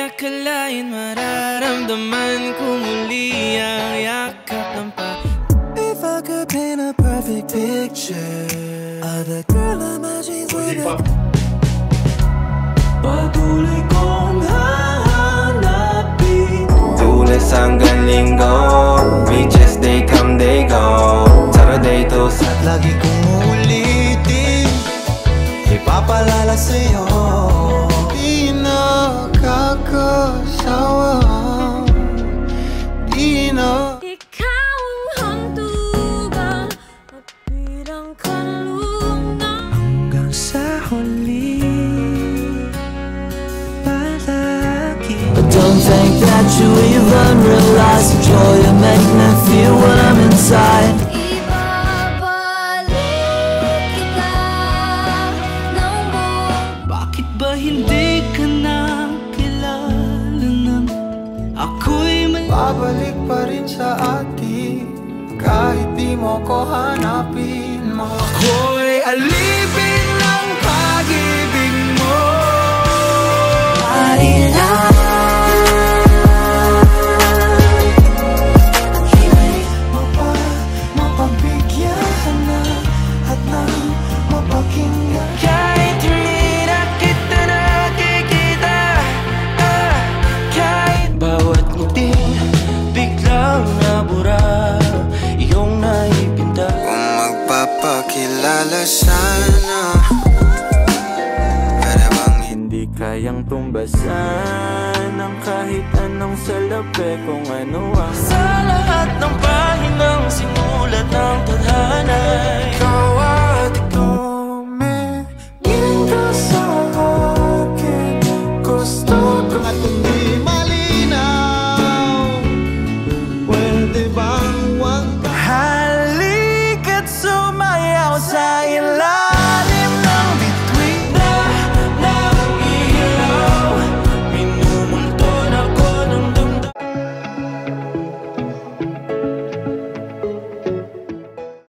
akalain mararamdaman ko muli ang yakap ng If I could paint a perfect picture of the girl of my dreams with a patuloy kong hahanapin. Tulis hanggang linggo, beaches they come they go, Saturday to Sunday. Lagi kong uulitin, ipapalala sa'yo. Di nakakasawa, di na. Ikaw ang hangtugan at pirang kalungan Hanggang sa huli, palagi. But don't think that you even realize the joy you make me feel when I'm inside. Ibabalik kita ng buong. Bakit ba hindi ka na kilala nang ako'y Babalik pa rin sa atin, kahit di mo ko hanapin mo. ako'y alipin ng pag-ibig mo? Mapabigyan ka na at nang mapakinggan. Kahit hindi na kita nakikita, kahit bawat muting biglang nabura, iyong naipinta. Kung magpapakilala sana, para bang Hindi kayang tumbasan ng kahit anong salapi kung ano ang Sa lahat ng pahinang sinulat ng tadhana,